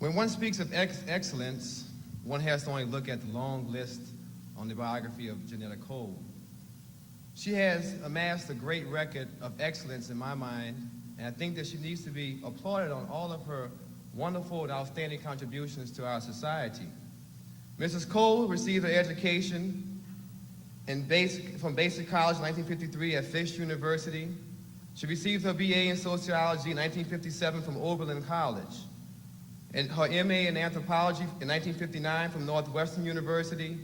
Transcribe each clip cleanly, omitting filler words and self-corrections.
When one speaks of excellence, one has to only look at the long list on the biography of Johnetta Cole. She has amassed a great record of excellence in my mind, and I think that she needs to be applauded on all of her wonderful and outstanding contributions to our society. Mrs. Cole received her education from Basic College in 1953 at Fisk University. She received her BA in Sociology in 1957 from Oberlin College, and her MA in Anthropology in 1959 from Northwestern University,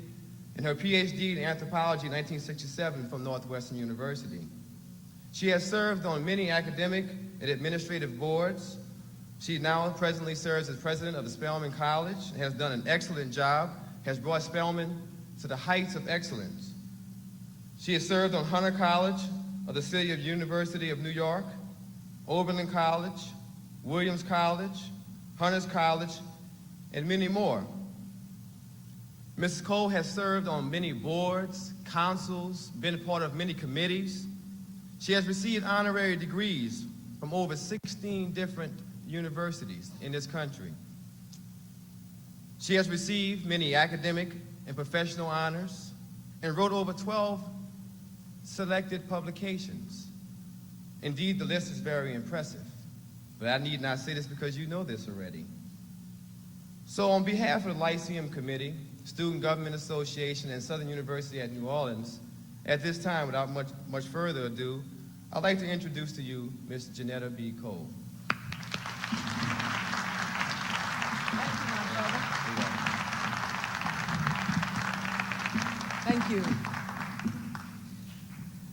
and her PhD in Anthropology in 1967 from Northwestern University. She has served on many academic and administrative boards. She now presently serves as President of the Spelman College and has done an excellent job, has brought Spelman to the heights of excellence. She has served on Hunter College of the City of University of New York, Oberlin College, Williams College, Hunter's College, and many more. Mrs. Cole has served on many boards, councils, been a part of many committees. She has received honorary degrees from over 16 different universities in this country. She has received many academic and professional honors and wrote over 12 selected publications. Indeed, the list is very impressive, but I need not say this because you know this already. So on behalf of the Lyceum Committee, Student Government Association, and Southern University at New Orleans, at this time, without much further ado, I'd like to introduce to you Ms. Johnetta B. Cole. Thank you.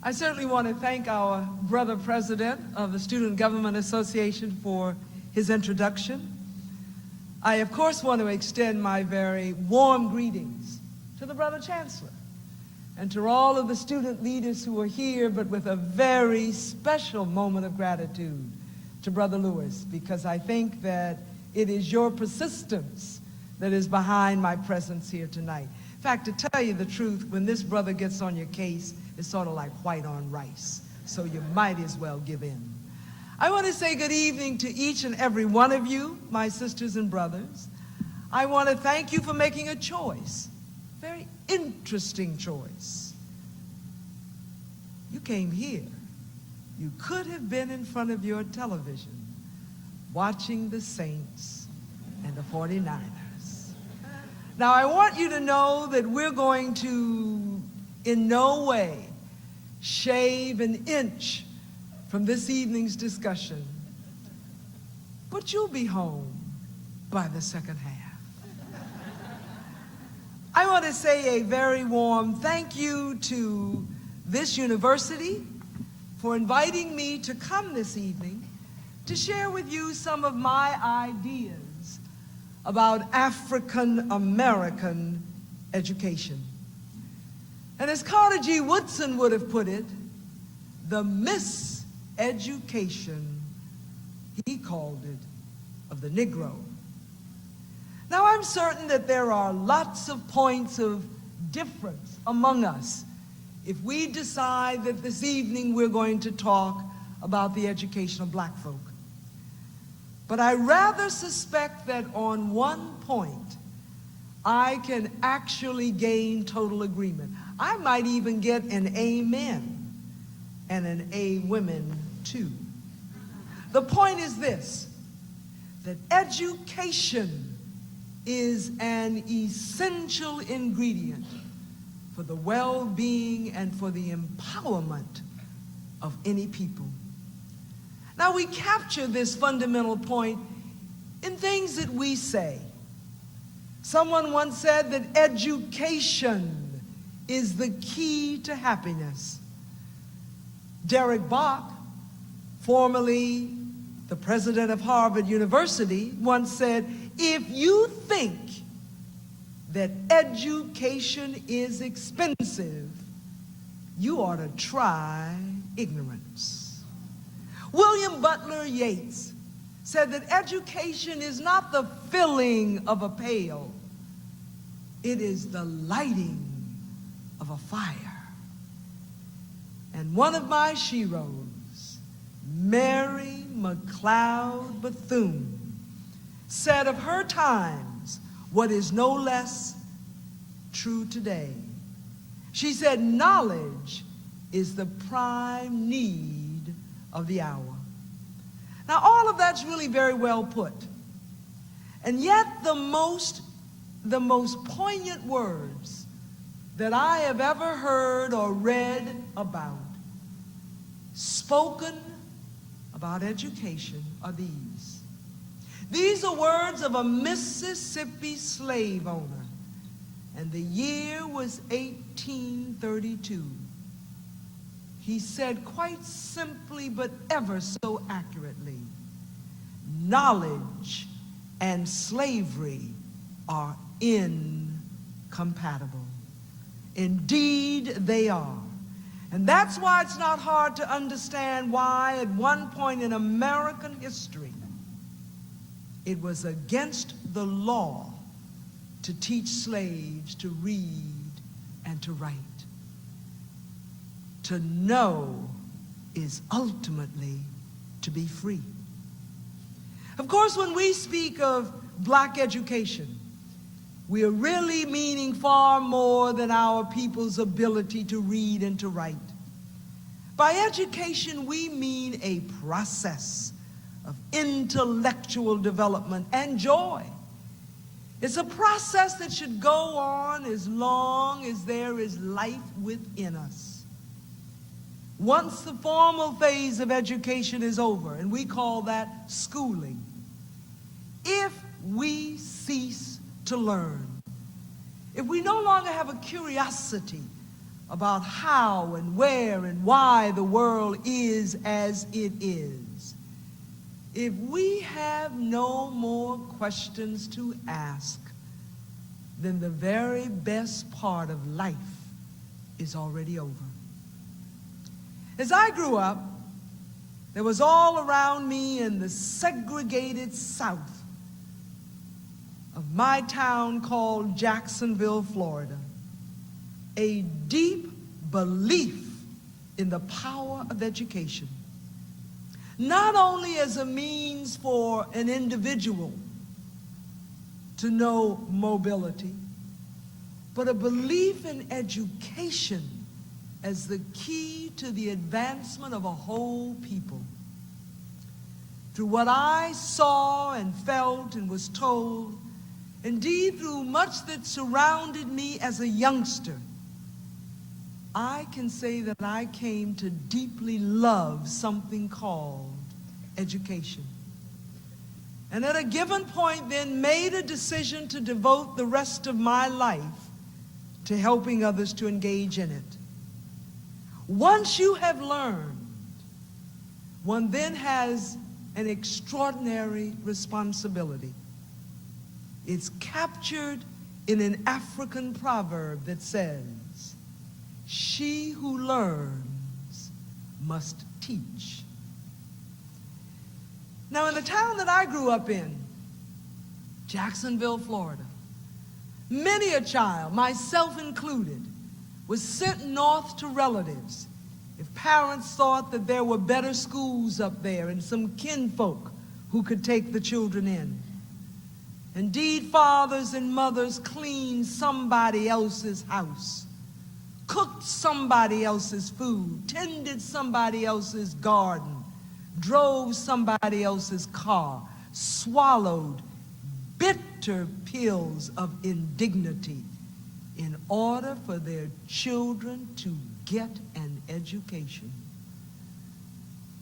I certainly want to thank our brother president of the Student Government Association for his introduction. I, of course, want to extend my very warm greetings to the brother chancellor and to all of the student leaders who are here, but with a very special moment of gratitude to Brother Lewis, because I think that it is your persistence that is behind my presence here tonight. In fact, to tell you the truth, when this brother gets on your case, it's sort of like white on rice, so you might as well give in. I want to say good evening to each and every one of you, my sisters and brothers. I want to thank you for making a choice, very interesting choice. You came here. You could have been in front of your television watching the Saints and the 49ers. Now, I want you to know that we're going to, in no way, shave an inch from this evening's discussion, but you'll be home by the second half. I want to say a very warm thank you to this university for inviting me to come this evening to share with you some of my ideas about African American education. And as Carter G. Woodson would have put it, the miseducation, he called it, of the Negro. Now, I'm certain that there are lots of points of difference among us if we decide that this evening we're going to talk about the education of black folk. But I rather suspect that on one point, I can actually gain total agreement. I might even get an amen and an a women too. The point is this, that education is an essential ingredient for the well-being and for the empowerment of any people. Now, we capture this fundamental point in things that we say. Someone once said that education is the key to happiness. Derek Bach, formerly the president of Harvard University, once said, if you think that education is expensive, you ought to try ignorance. William Butler Yeats said that education is not the filling of a pail, it is the lighting of a fire. And one of my sheroes, Mary McLeod Bethune, said of her times what is no less true today. She said, knowledge is the prime need of the hour. Now, all of that's really very well put. And yet the most poignant words that I have ever heard or read about, spoken about education, are these. These are words of a Mississippi slave owner, and the year was 1832. He said quite simply but ever so accurately, knowledge and slavery are incompatible. Indeed, they are. And that's why it's not hard to understand why at one point in American history, it was against the law to teach slaves to read and to write. To know is ultimately to be free. Of course, when we speak of black education, we are really meaning far more than our people's ability to read and to write. By education, we mean a process of intellectual development and joy. It's a process that should go on as long as there is life within us. Once the formal phase of education is over, and we call that schooling, if we cease to learn, if we no longer have a curiosity about how and where and why the world is as it is, if we have no more questions to ask, then the very best part of life is already over. As I grew up, there was all around me in the segregated South of my town called Jacksonville, Florida, a deep belief in the power of education, not only as a means for an individual to know mobility, but a belief in education as the key to the advancement of a whole people. Through what I saw and felt and was told, indeed through much that surrounded me as a youngster, I can say that I came to deeply love something called education. And at a given point then made a decision to devote the rest of my life to helping others to engage in it. Once you have learned, one then has an extraordinary responsibility. It's captured in an African proverb that says, "She who learns must teach." Now, in the town that I grew up in, Jacksonville, Florida, many a child, myself included, was sent north to relatives if parents thought that there were better schools up there and some kinfolk who could take the children in. Indeed, fathers and mothers cleaned somebody else's house, cooked somebody else's food, tended somebody else's garden, drove somebody else's car, swallowed bitter pills of indignity in order for their children to get an education.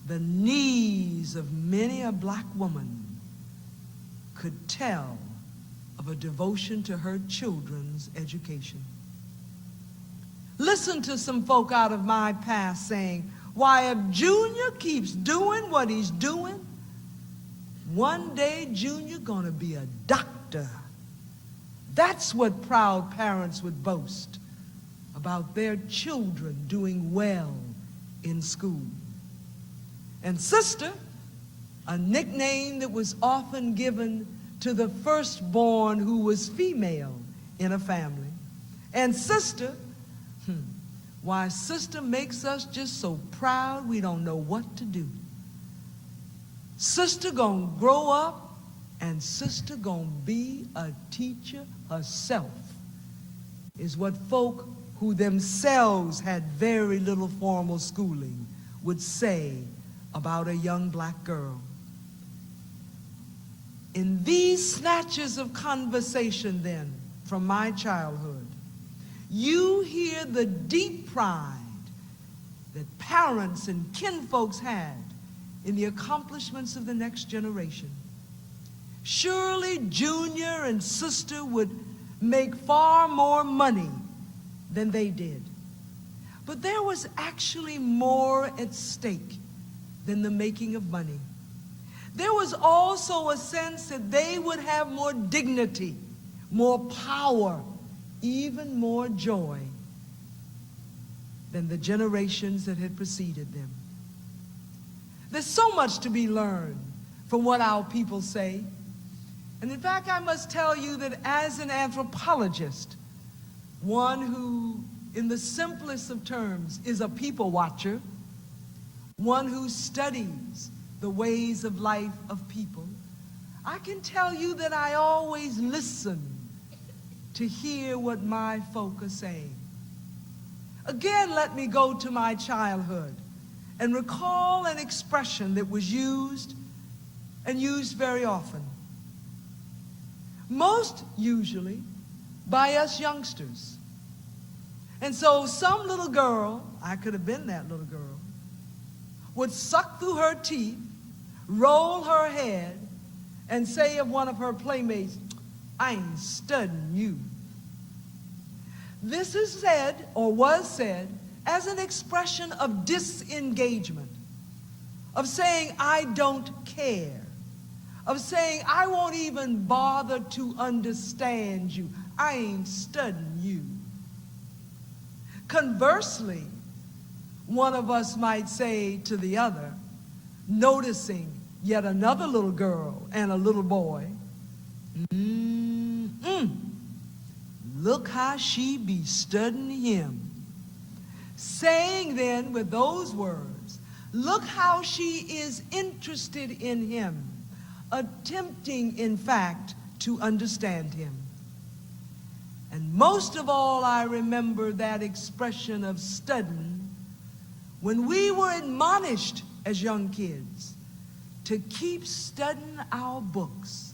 The knees of many a black woman could tell of a devotion to her children's education. Listen to some folk out of my past saying, "Why, if Junior keeps doing what he's doing, one day Junior gonna be a doctor." That's what proud parents would boast about their children doing well in school. And sister, a nickname that was often given to the firstborn who was female in a family. And sister, why, sister makes us just so proud we don't know what to do. Sister gonna grow up and sister gonna be a teacher herself, is what folk who themselves had very little formal schooling would say about a young black girl. In these snatches of conversation then from my childhood, you hear the deep pride that parents and kinfolks had in the accomplishments of the next generation. Surely Junior and Sister would make far more money than they did. But there was actually more at stake than the making of money. There was also a sense that they would have more dignity, more power, even more joy than the generations that had preceded them. There's so much to be learned from what our people say. And in fact, I must tell you that as an anthropologist, one who, in the simplest of terms, is a people watcher, one who studies the ways of life of people, I can tell you that I always listen to hear what my folk are saying. Again, let me go to my childhood and recall an expression that was used, and used very often. Most usually by us youngsters. And so some little girl, I could have been that little girl, would suck through her teeth, roll her head, and say of one of her playmates, "I ain't studying you." This is said, or was said, as an expression of disengagement, of saying, "I don't care," of saying, "I won't even bother to understand you. I ain't studying you." Conversely, one of us might say to the other, noticing yet another little girl and a little boy, "Look how she be studying him." Saying then with those words, look how she is interested in him, attempting in fact to understand him. And most of all, I remember that expression of studying when we were admonished as young kids to keep studying our books,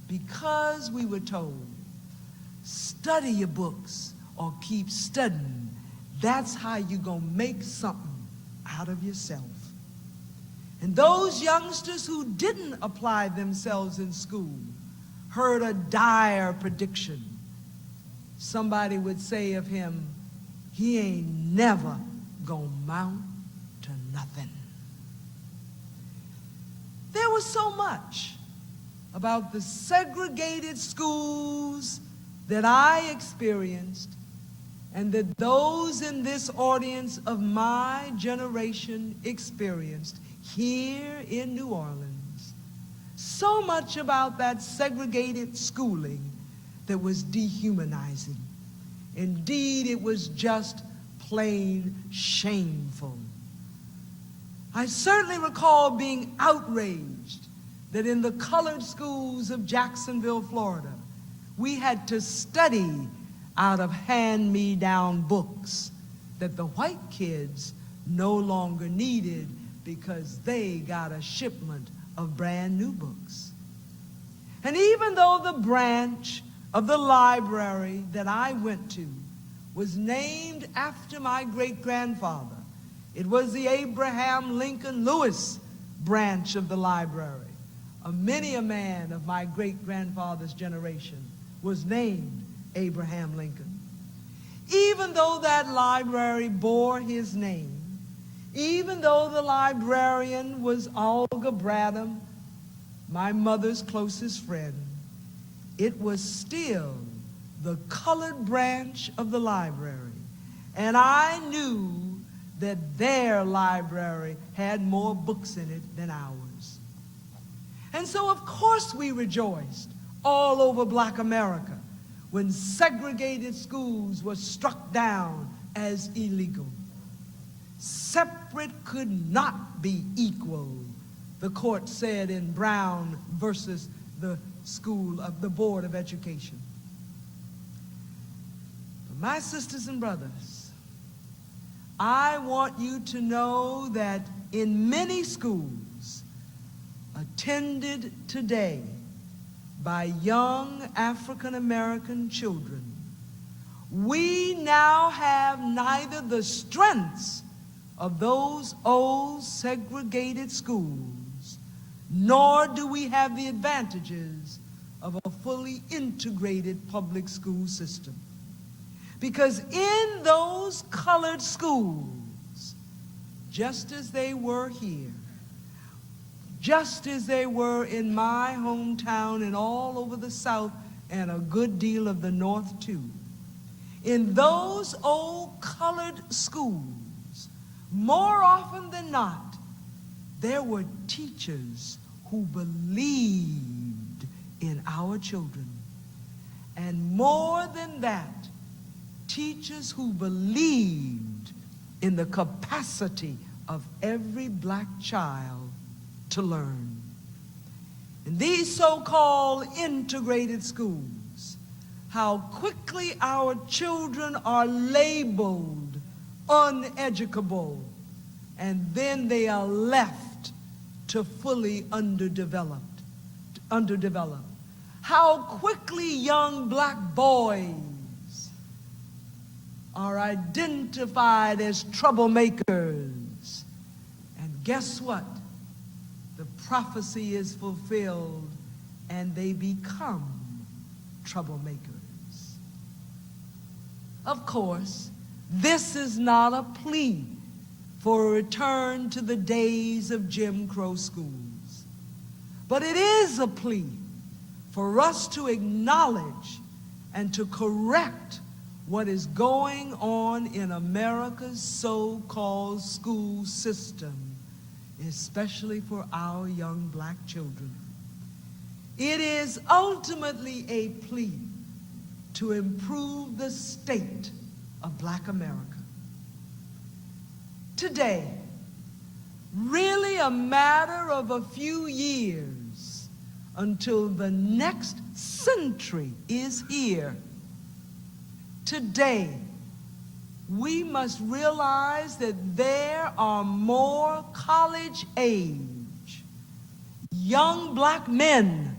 because we were told, study your books or keep studying. That's how you're going to make something out of yourself. And those youngsters who didn't apply themselves in school heard a dire prediction. Somebody would say of him, "He ain't never gonna mount to nothing." There was so much about the segregated schools that I experienced, and that those in this audience of my generation experienced here in New Orleans. So much about that segregated schooling that was dehumanizing. Indeed, it was just plain shameful. I certainly recall being outraged that in the colored schools of Jacksonville, Florida, we had to study out of hand-me-down books that the white kids no longer needed because they got a shipment of brand new books. And even though the branch of the library that I went to was named after my great-grandfather, it was the Abraham Lincoln Lewis branch of the library. Many a man of my great-grandfather's generation was named Abraham Lincoln. Even though that library bore his name, even though the librarian was Olga Bradham, my mother's closest friend, it was still the colored branch of the library. And I knew that their library had more books in it than ours. And so, of course, we rejoiced all over Black America when segregated schools were struck down as illegal. Separate could not be equal, the court said in Brown versus the school, of the Board of Education. But my sisters and brothers, I want you to know that in many schools attended today by young African American children, we now have neither the strengths of those old segregated schools, nor do we have the advantages of a fully integrated public school system. Because in those colored schools, just as they were here, just as they were in my hometown and all over the South and a good deal of the North too, in those old colored schools, more often than not, there were teachers who believed in our children. And more than that, teachers who believed in the capacity of every black child to learn. In these so-called integrated schools, how quickly our children are labeled uneducable, and then they are left to fully underdeveloped. How quickly young black boys are identified as troublemakers. And guess what? The prophecy is fulfilled and they become troublemakers. Of course, this is not a plea for a return to the days of Jim Crow schools, but it is a plea for us to acknowledge and to correct what is going on in America's so-called school system, especially for our young black children. It is ultimately a plea to improve the state of black America. Today, really a matter of a few years until the next century is here. Today, we must realize that there are more college-age young black men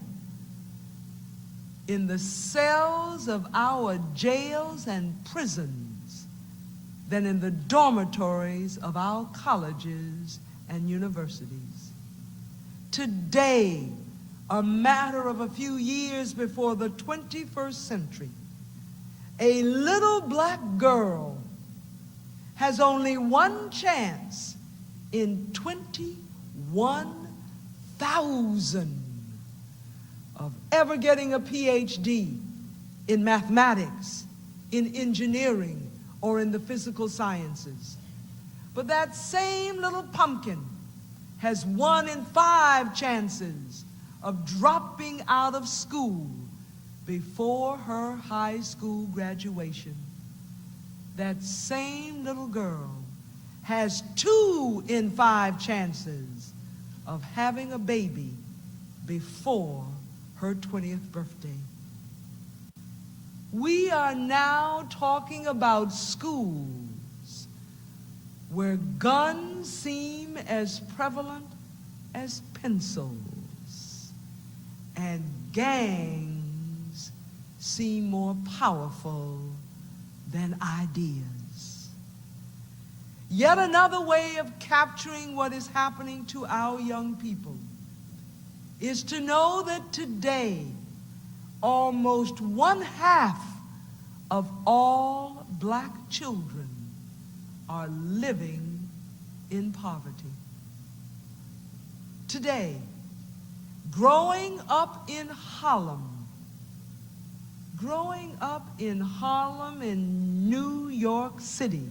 in the cells of our jails and prisons than in the dormitories of our colleges and universities. Today, a matter of a few years before the 21st century, a little black girl has only one chance in 21,000 of ever getting a PhD in mathematics, in engineering, or in the physical sciences. But that same little pumpkin has 1 in 5 chances of dropping out of school before her high school graduation. That same little girl has 2 in 5 chances of having a baby before her 20th birthday. We are now talking about schools where guns seem as prevalent as pencils and gangs seem more powerful than ideas. Yet another way of capturing what is happening to our young people is to know that today, almost 1/2 of all black children are living in poverty. Today, growing up in Harlem in New York City,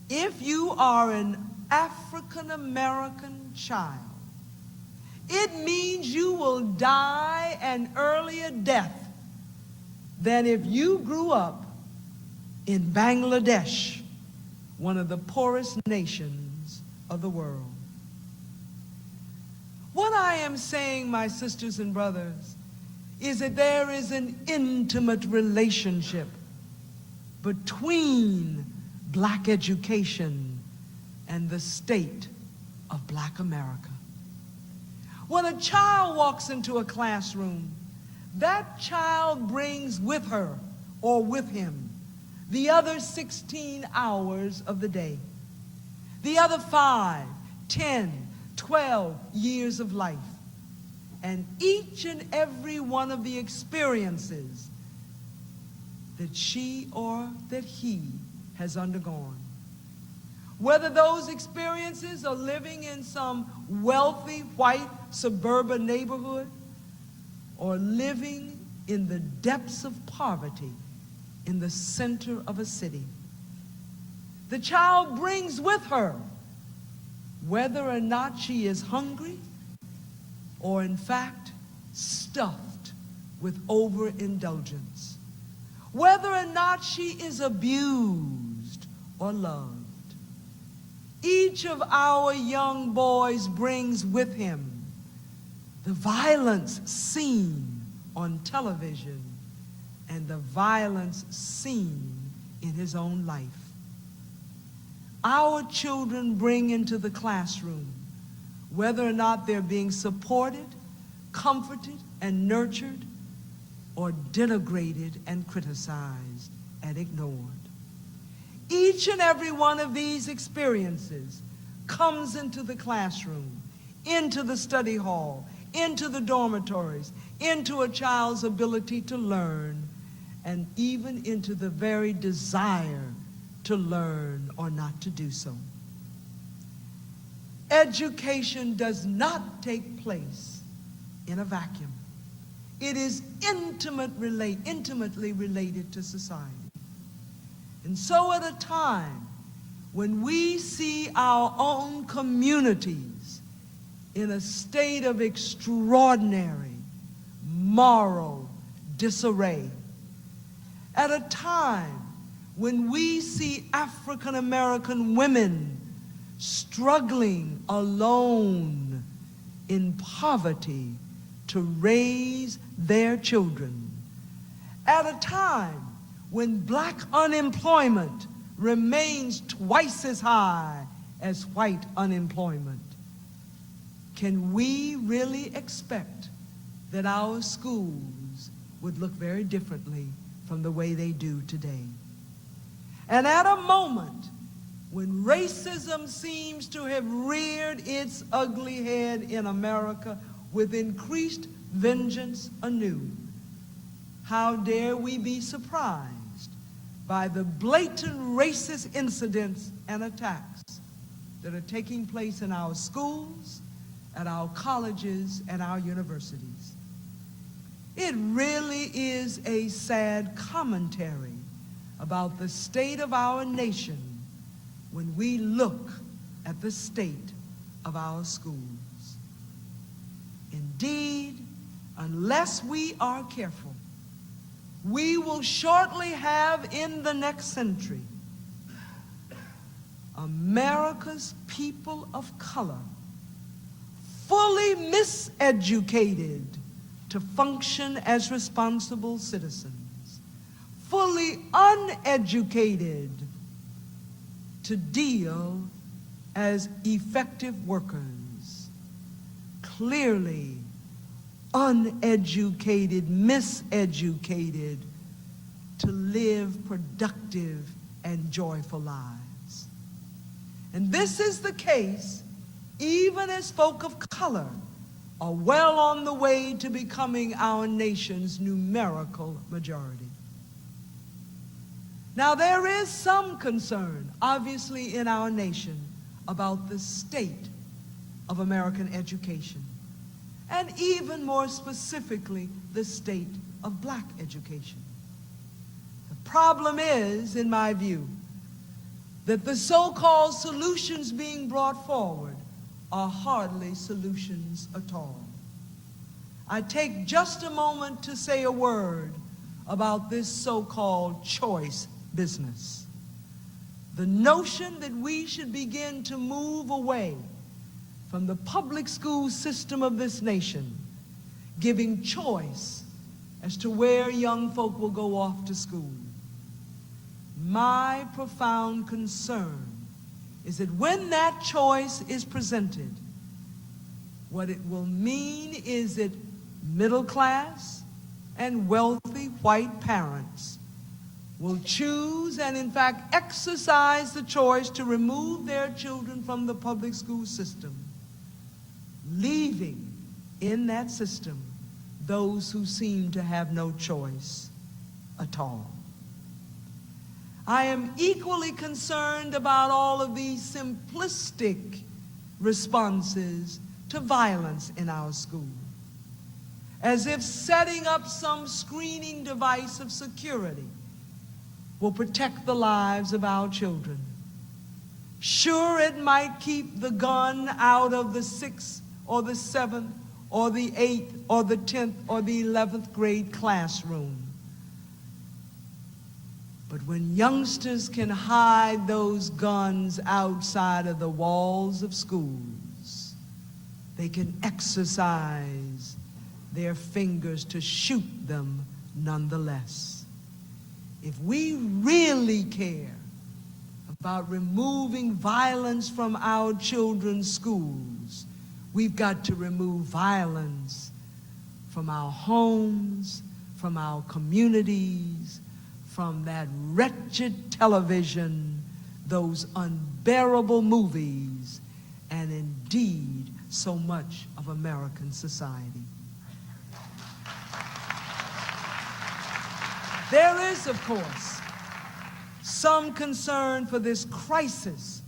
if you are an African American child, it means you will die an earlier death than if you grew up in Bangladesh, one of the poorest nations of the world. What I am saying, my sisters and brothers, is that there is an intimate relationship between black education and the state of black America. When a child walks into a classroom, that child brings with her or with him the other 16 hours of the day, the other 5, 10, 12 years of life, and each and every one of the experiences that she or that he has undergone. Whether those experiences are living in some wealthy white suburban neighborhood or living in the depths of poverty in the center of a city, the child brings with her, whether or not she is hungry or in fact stuffed with overindulgence, whether or not she is abused or loved. Each of our young boys brings with him the violence seen on television and the violence seen in his own life. Our children bring into the classroom, whether or not they're being supported, comforted, and nurtured, or denigrated and criticized and ignored. Each and every one of these experiences comes into the classroom, into the study hall, into the dormitories, into a child's ability to learn, and even into the very desire to learn or not to do so. Education does not take place in a vacuum. It is intimately related to society. And so at a time when we see our own communities in a state of extraordinary moral disarray, at a time when we see African American women struggling alone in poverty to raise their children, at a time when black unemployment remains twice as high as white unemployment, can we really expect that our schools would look very differently from the way they do today? And at a moment when racism seems to have reared its ugly head in America with increased vengeance anew, how dare we be surprised by the blatant racist incidents and attacks that are taking place in our schools, at our colleges, and our universities. It really is a sad commentary about the state of our nation when we look at the state of our schools. Indeed, unless we are careful, we will shortly have in the next century America's people of color fully miseducated to function as responsible citizens, fully uneducated to deal as effective workers, clearly uneducated, miseducated to live productive and joyful lives. And this is the case even as folk of color are well on the way to becoming our nation's numerical majority. Now, there is some concern, obviously, in our nation about the state of American education, and even more specifically, the state of black education. The problem is, in my view, that the so-called solutions being brought forward are hardly solutions at all. I take just a moment to say a word about this so-called choice business. The notion that we should begin to move away from the public school system of this nation, giving choice as to where young folk will go off to school. My profound concern is that when that choice is presented, what it will mean is that middle class and wealthy white parents will choose and in fact exercise the choice to remove their children from the public school system, leaving in that system those who seem to have no choice at all. I am equally concerned about all of these simplistic responses to violence in our school, as if setting up some screening device of security will protect the lives of our children. Sure, it might keep the gun out of the 6th or the 7th or the 8th or the 10th or the 11th grade classroom. But when youngsters can hide those guns outside of the walls of schools, they can exercise their fingers to shoot them nonetheless. If we really care about removing violence from our children's schools, we've got to remove violence from our homes, from our communities, from that wretched television, those unbearable movies, and indeed so much of American society. There is, of course, some concern for this crisis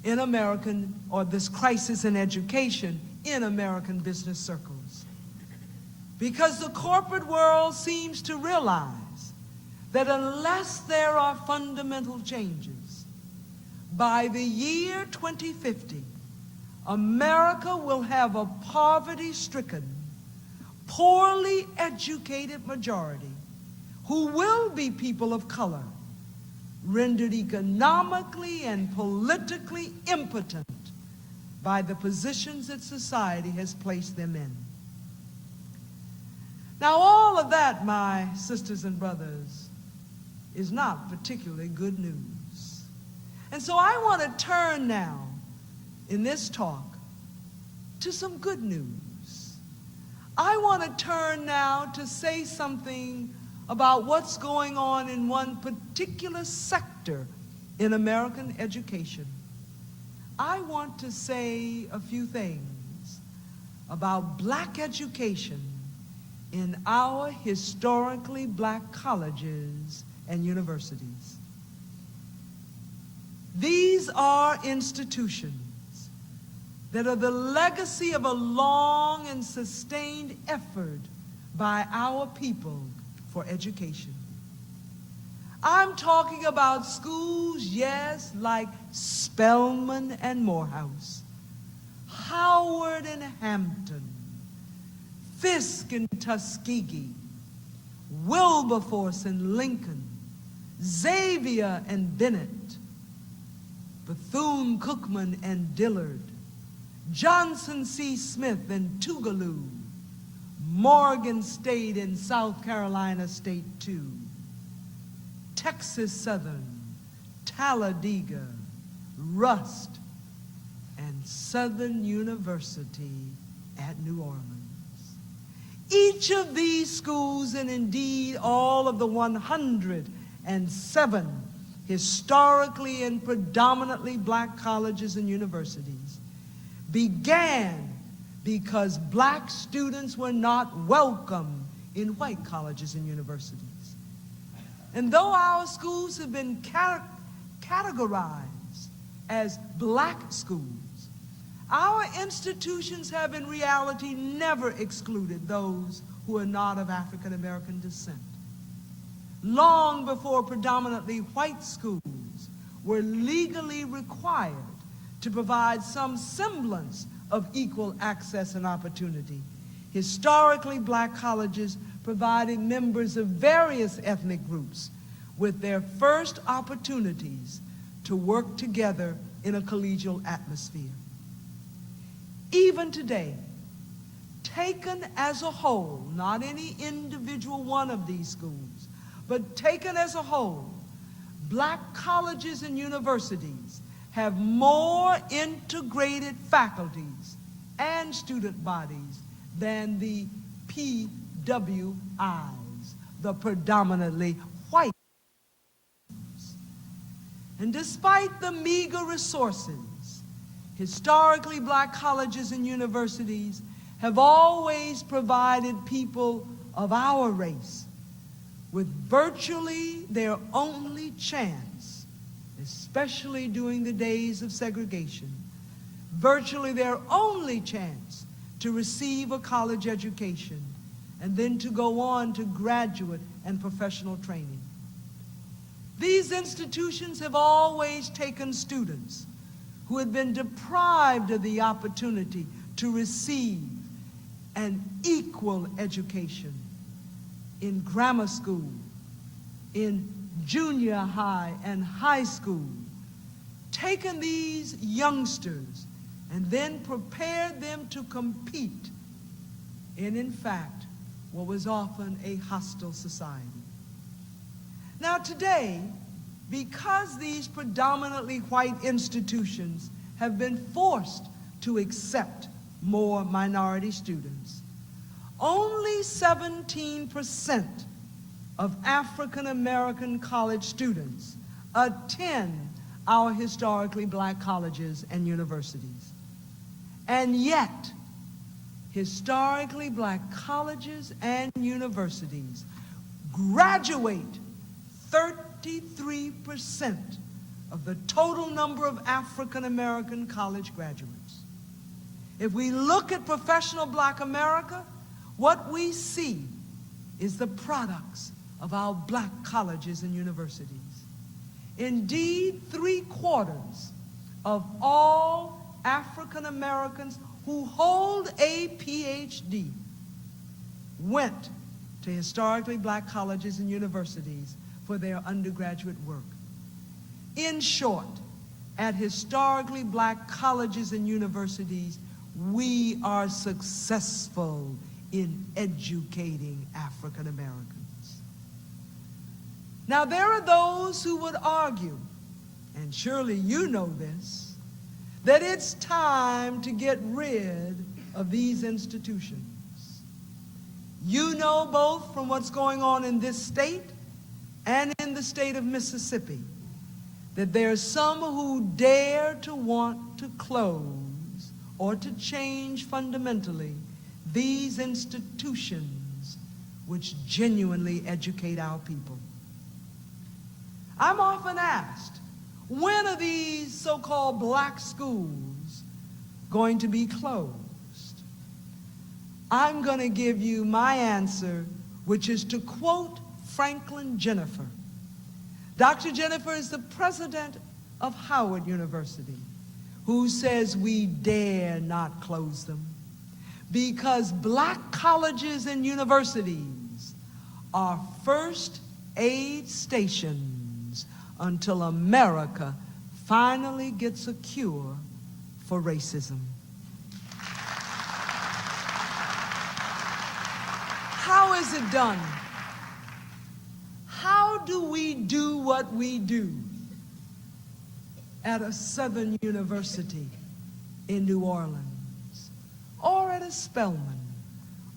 in American, or this crisis in education in American business circles. Because the corporate world seems to realize that unless there are fundamental changes, by the year 2050, America will have a poverty-stricken, poorly educated majority who will be people of color, rendered economically and politically impotent by the positions that society has placed them in. Now, all of that, my sisters and brothers, is not particularly good news. And so I want to turn now in this talk to some good news. I want to turn now to say something about what's going on in one particular sector in American education. I want to say a few things about black education in our historically black colleges and universities. These are institutions that are the legacy of a long and sustained effort by our people for education. I'm talking about schools, yes, like Spelman and Morehouse, Howard and Hampton, Fisk and Tuskegee, Wilberforce and Lincoln, Xavier and Bennett, Bethune-Cookman and Dillard, Johnson C. Smith and Tougaloo, Morgan State and South Carolina State 2, Texas Southern, Talladega, Rust, and Southern University at New Orleans. Each of these schools, and indeed all of the 107 historically and predominantly black colleges and universities, began because black students were not welcome in white colleges and universities. And though our schools have been categorized as black schools, our institutions have in reality never excluded those who are not of African American descent. Long before predominantly white schools were legally required to provide some semblance of equal access and opportunity, historically black colleges provided members of various ethnic groups with their first opportunities to work together in a collegial atmosphere. Even today, taken as a whole, not any individual one of these schools, but taken as a whole, black colleges and universities have more integrated faculties and student bodies than the PWIs, the predominantly white. And despite the meager resources, historically black colleges and universities have always provided people of our race with virtually their only chance, especially during the days of segregation, virtually their only chance to receive a college education and then to go on to graduate and professional training. These institutions have always taken students who had been deprived of the opportunity to receive an equal education in grammar school, in junior high and high school, taken these youngsters and then prepared them to compete in fact, what was often a hostile society. Now today, because these predominantly white institutions have been forced to accept more minority students, only 17% of African American college students attend our historically black colleges and universities. And yet, historically black colleges and universities graduate 33% of the total number of African American college graduates. If we look at professional black America, what we see is the products of our black colleges and universities. Indeed, 3/4 of all African Americans who hold a PhD went to historically black colleges and universities for their undergraduate work. In short, at historically black colleges and universities, we are successful in educating African Americans. Now, there are those who would argue, and surely you know this, that it's time to get rid of these institutions. You know, both from what's going on in this state and in the state of Mississippi, that there are some who dare to want to close or to change fundamentally these institutions which genuinely educate our people. I'm often asked, when are these so-called black schools going to be closed? I'm going to give you my answer, which is to quote Franklin Jennifer. Dr. Jennifer is the president of Howard University, who says we dare not close them because black colleges and universities are first aid stations until America finally gets a cure for racism. How is it done? How do we do what we do at a Southern university in New Orleans, or at a Spelman,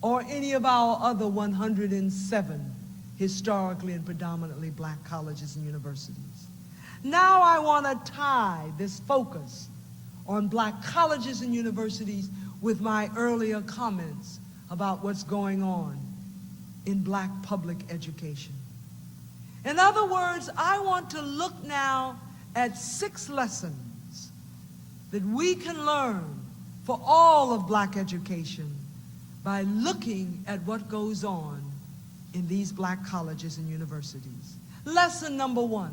or any of our other 107 historically and predominantly black colleges and universities? Now I want to tie this focus on black colleges and universities with my earlier comments about what's going on in black public education. In other words, I want to look now at 6 lessons that we can learn for all of black education by looking at what goes on in these black colleges and universities. Lesson number 1,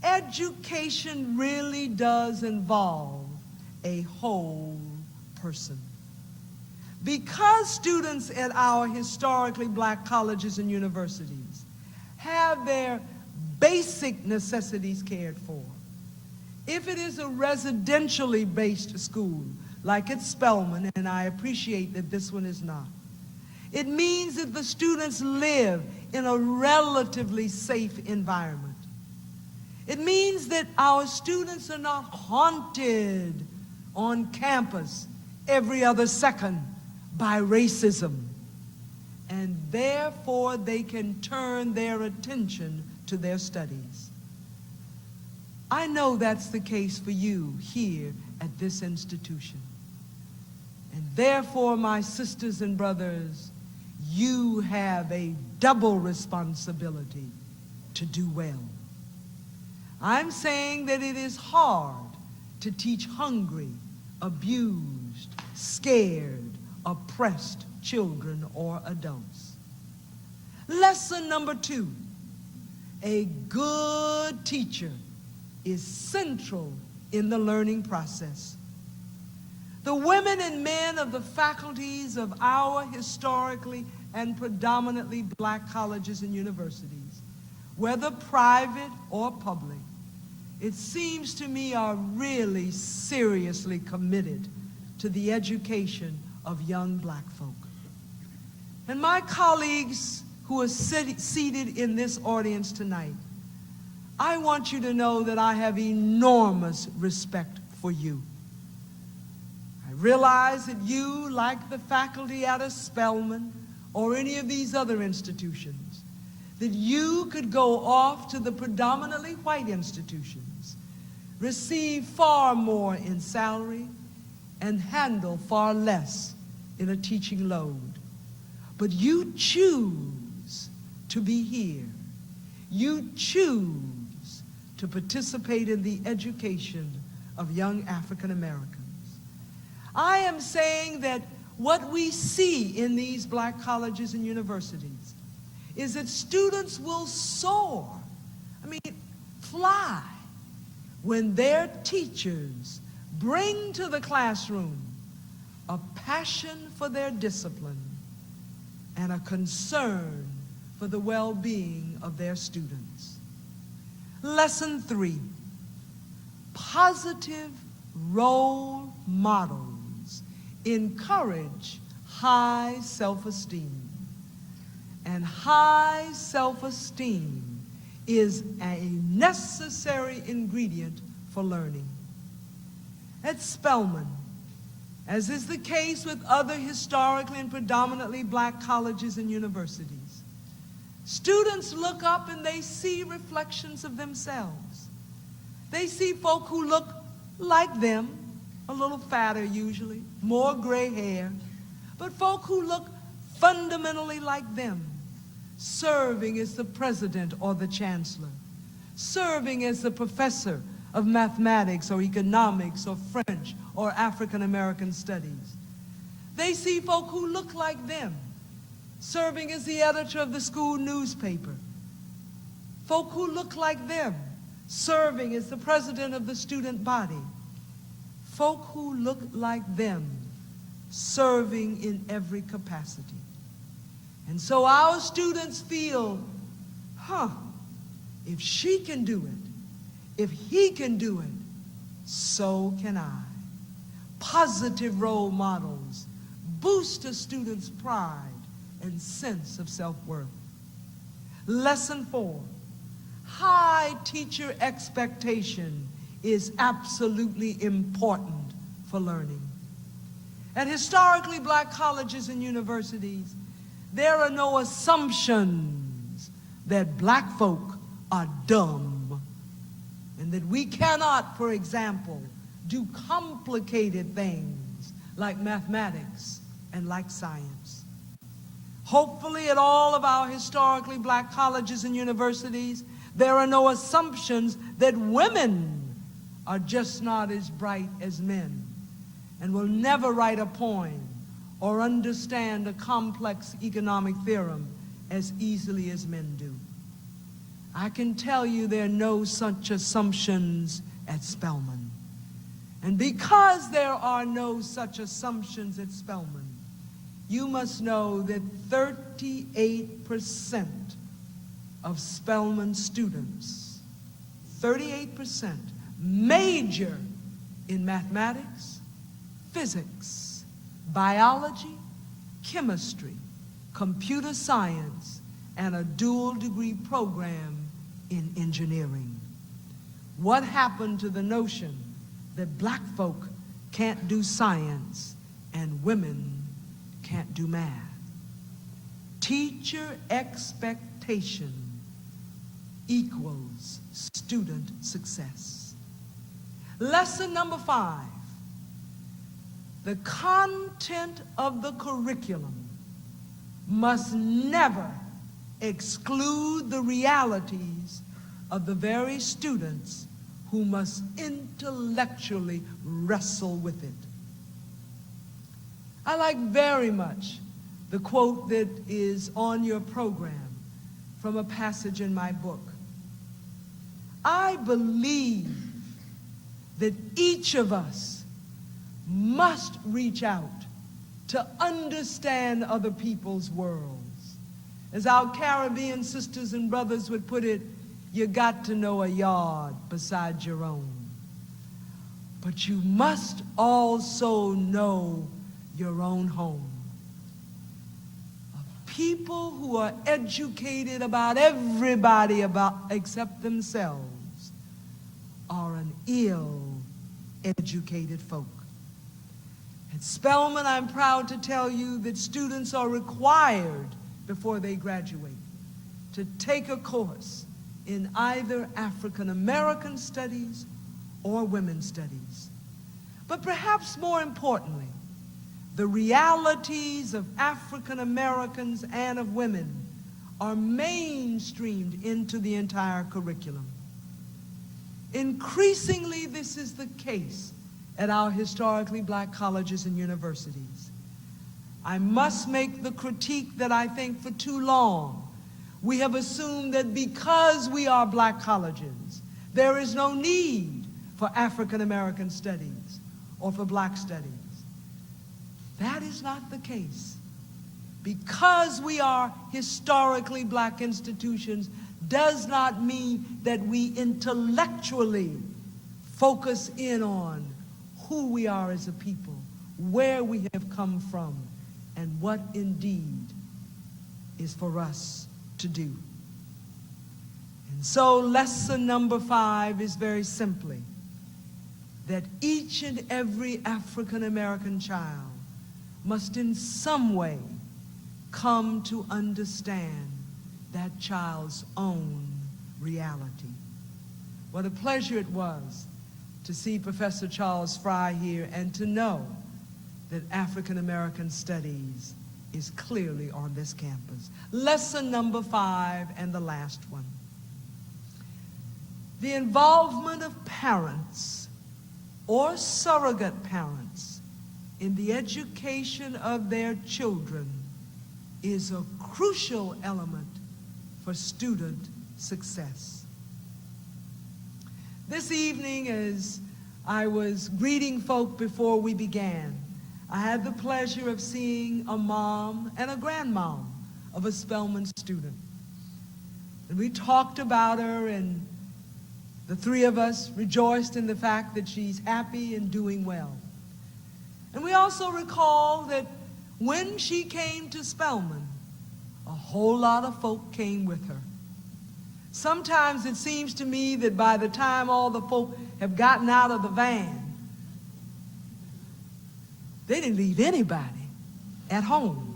education really does involve a whole person. Because students at our historically black colleges and universities have their basic necessities cared for. If it is a residentially based school, like at Spelman, and I appreciate that this one is not. It means that the students live in a relatively safe environment. It means that our students are not haunted on campus every other second by racism, and therefore they can turn their attention to their studies. I know that's the case for you here at this institution. And therefore, my sisters and brothers, you have a double responsibility to do well. I'm saying that it is hard to teach hungry, abused, scared, oppressed children or adults. Lesson number 2, a good teacher is central in the learning process. The women and men of the faculties of our historically and predominantly black colleges and universities, whether private or public, it seems to me are really seriously committed to the education of young black folk. And my colleagues who are seated in this audience tonight, I want you to know that I have enormous respect for you. I realize that you, like the faculty out of Spelman or any of these other institutions, that you could go off to the predominantly white institutions, receive far more in salary, and handle far less in a teaching load. But you choose to be here. You choose to participate in the education of young African Americans. I am saying that what we see in these black colleges and universities is that students will soar, fly, when their teachers bring to the classroom a passion for their discipline and a concern for the well-being of their students. Lesson 3, positive role models encourage high self-esteem. And high self-esteem is a necessary ingredient for learning. At Spelman, as is the case with other historically and predominantly black colleges and universities, students look up and they see reflections of themselves. They see folk who look like them, a little fatter usually, more gray hair, but folk who look fundamentally like them, serving as the president or the chancellor, serving as the professor of mathematics or economics or French or African American studies. They see folk who look like them, serving as the editor of the school newspaper, folk who look like them, serving as the president of the student body, folk who look like them, serving in every capacity. And so our students feel, if she can do it, if he can do it, so can I. Positive role models boost a student's pride and sense of self-worth. Lesson 4, high teacher expectation is absolutely important for learning. At historically black colleges and universities, there are no assumptions that black folk are dumb and that we cannot, for example, do complicated things like mathematics and like science. Hopefully at all of our historically black colleges and universities, there are no assumptions that women are just not as bright as men and will never write a poem or understand a complex economic theorem as easily as men do. I can tell you there are no such assumptions at Spelman. And because there are no such assumptions at Spelman, you must know that 38% of Spelman students, 38%, major in mathematics, physics, biology, chemistry, computer science, and a dual degree program in engineering. What happened to the notion that black folk can't do science and women can't do math? Teacher expectation equals student success. Lesson number 5. The content of the curriculum must never exclude the realities of the very students who must intellectually wrestle with it. I like very much the quote that is on your program from a passage in my book. I believe that each of us must reach out to understand other people's worlds. As our Caribbean sisters and brothers would put it, you got to know a yard besides your own. But you must also know your own home. People who are educated about everybody except themselves are an ill-educated folk. At Spelman, I'm proud to tell you that students are required before they graduate to take a course in either African American studies or women's studies. But perhaps more importantly, the realities of African Americans and of women are mainstreamed into the entire curriculum. Increasingly, this is the case at our historically black colleges and universities. I must make the critique that I think for too long we have assumed that because we are black colleges, there is no need for African American studies or for black studies. That is not the case. Because we are historically black institutions does not mean that we intellectually focus in on who we are as a people, where we have come from, and what indeed is for us to do. And so lesson number 5 is very simply that each and every African American child must in some way come to understand that child's own reality. What a pleasure it was to see Professor Charles Fry here and to know that African American Studies is clearly on this campus. Lesson number 5 and the last one. The involvement of parents or surrogate parents in the education of their children is a crucial element for student success. This evening, as I was greeting folk before we began, I had the pleasure of seeing a mom and a grandmom of a Spelman student. And we talked about her, and the three of us rejoiced in the fact that she's happy and doing well. And we also recall that when she came to Spelman, a whole lot of folk came with her. Sometimes it seems to me that by the time all the folk have gotten out of the van, they didn't leave anybody at home.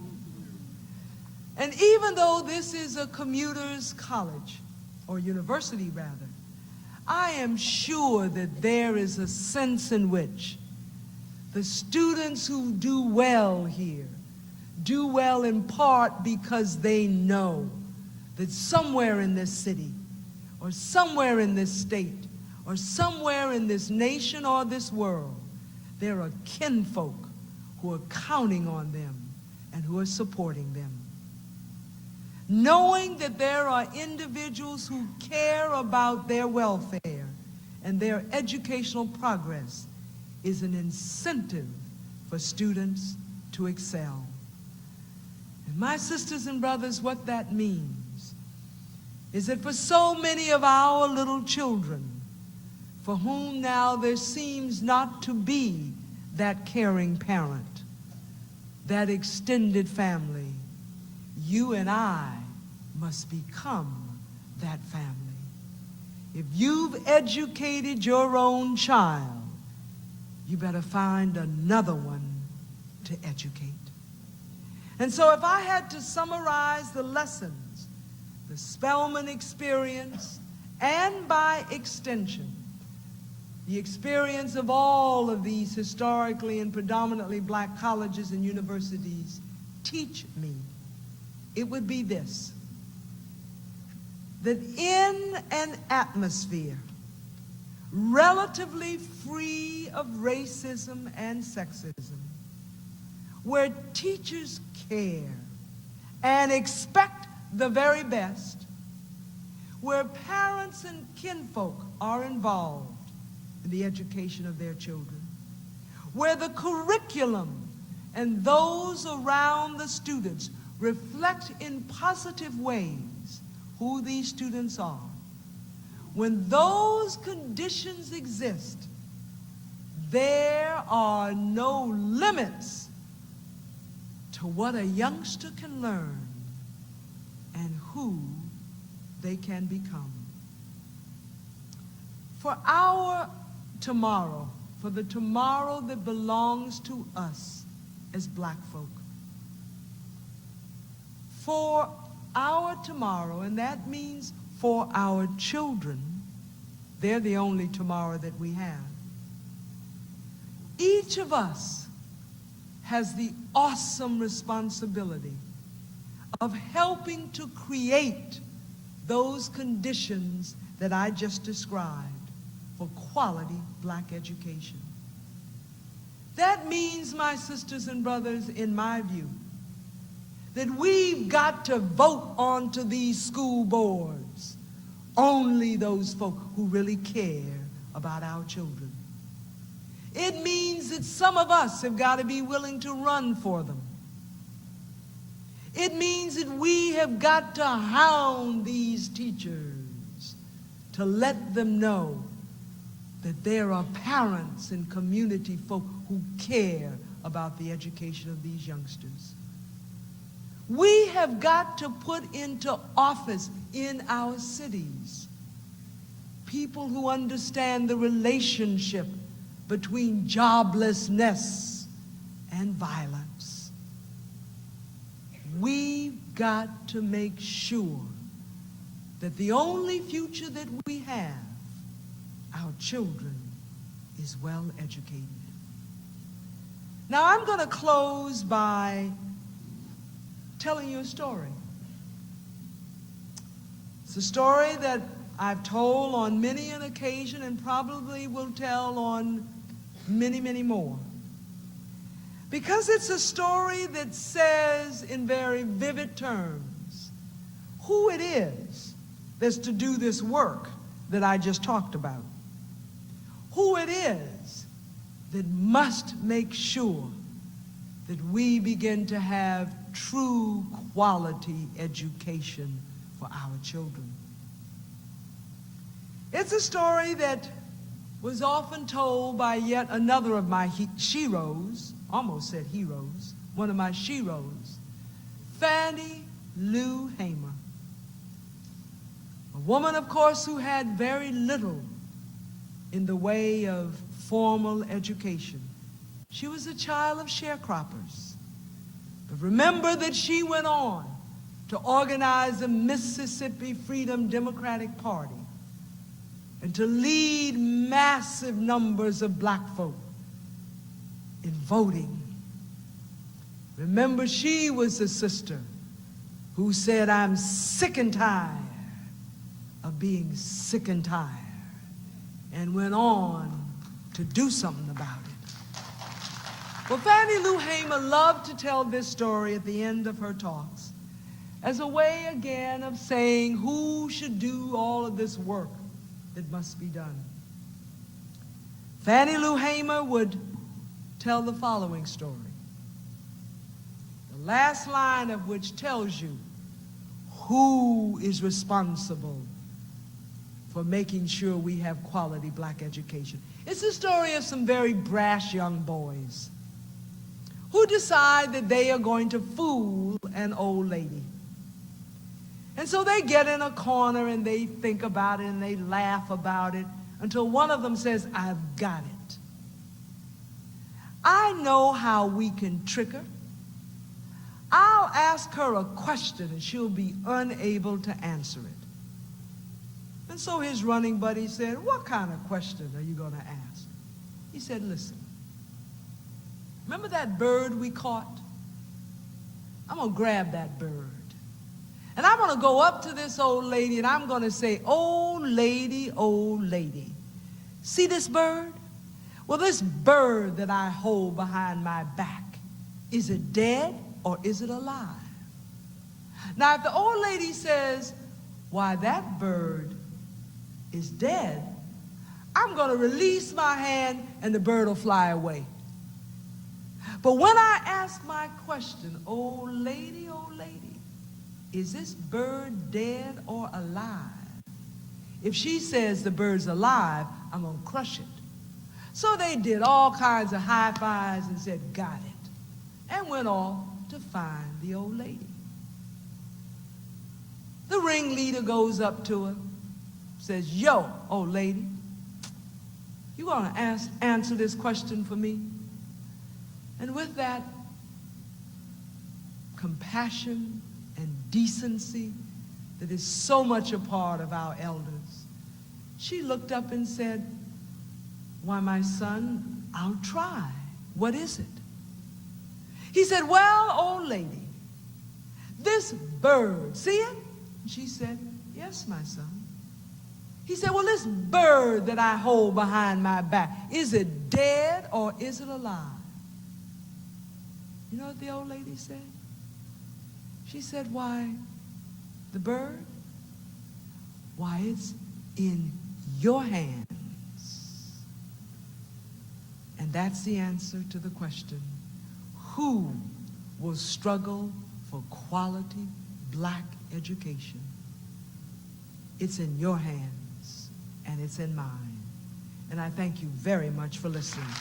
And even though this is a commuter's college, or university rather, I am sure that there is a sense in which the students who do well here do well in part because they know that somewhere in this city, or somewhere in this state, or somewhere in this nation or this world, there are kinfolk who are counting on them and who are supporting them. Knowing that there are individuals who care about their welfare and their educational progress is an incentive for students to excel. And my sisters and brothers, what that means is that for so many of our little children, for whom now there seems not to be that caring parent, that extended family. You and I must become that family. If you've educated your own child, you better find another one to educate. And so if I had to summarize the lessons, the Spelman experience, and by extension, the experience of all of these historically and predominantly black colleges and universities teach me, it would be this: that in an atmosphere relatively free of racism and sexism, where teachers care and expect the very best, where parents and kinfolk are involved in the education of their children, where the curriculum and those around the students reflect in positive ways who these students are. When those conditions exist, there are no limits to what a youngster can learn and who they can become. For our tomorrow, for the tomorrow that belongs to us as black folk, for our tomorrow, and that means for our children, they're the only tomorrow that we have. Each of us has the awesome responsibility of helping to create those conditions that I just described for quality black education. That means, my sisters and brothers, in my view, that we've got to vote onto these school boards only those folk who really care about our children. It means that some of us have got to be willing to run for them. It means that we have got to hound these teachers to let them know that there are parents and community folk who care about the education of these youngsters. We have got to put into office in our cities people who understand the relationship between joblessness and violence. We've got to make sure that the only future that we have, our children, is well educated. Now I'm going to close by telling you a story. It's a story that I've told on many an occasion and probably will tell on many, many more. Because it's a story that says in very vivid terms who it is that's to do this work that I just talked about. Who it is that must make sure that we begin to have true quality education for our children. It's a story that was often told by yet another of my sheroes, almost said heroes, one of my sheroes, Fannie Lou Hamer. A woman, of course, who had very little in the way of formal education. She was a child of sharecroppers. But remember that she went on to organize the Mississippi Freedom Democratic Party and to lead massive numbers of black folk in voting. Remember, she was the sister who said, "I'm sick and tired of being sick and tired," and went on to do something about it. Well, Fannie Lou Hamer loved to tell this story at the end of her talks as a way, again, of saying who should do all of this work that must be done. Fannie Lou Hamer would tell the following story, the last line of which tells you who is responsible for making sure we have quality black education. It's the story of some very brash young boys who decide that they are going to fool an old lady. And so they get in a corner and they think about it and they laugh about it until one of them says, "I've got it. I know how we can trick her. I'll ask her a question and she'll be unable to answer it." And so his running buddy said, "What kind of question are you going to ask?" He said, "Listen, remember that bird we caught? I'm going to grab that bird. And I'm going to go up to this old lady and I'm going to say, 'Old lady, see this bird? Well, this bird that I hold behind my back, is it dead or is it alive?' Now, if the old lady says, 'Why, that bird is dead,' I'm going to release my hand and the bird will fly away. But when I ask my question, 'Old lady, is this bird dead or alive?' if she says the bird's alive, I'm going to crush it." So they did all kinds of high fives and said, "Got it," and went off to find the old lady. The ringleader goes up to her, says, "Yo, old lady, you want to answer this question for me?" And with that compassion and decency that is so much a part of our elders, she looked up and said, "Why, my son, I'll try. What is it?" He said, "Well, old lady, this bird, see it?" And she said, "Yes, my son." He said, "Well, this bird that I hold behind my back, is it dead or is it alive?" You know what the old lady said? She said, "Why, the bird? Why, it's in your hands." And that's the answer to the question, who will struggle for quality black education? It's in your hands and it's in mine. And I thank you very much for listening.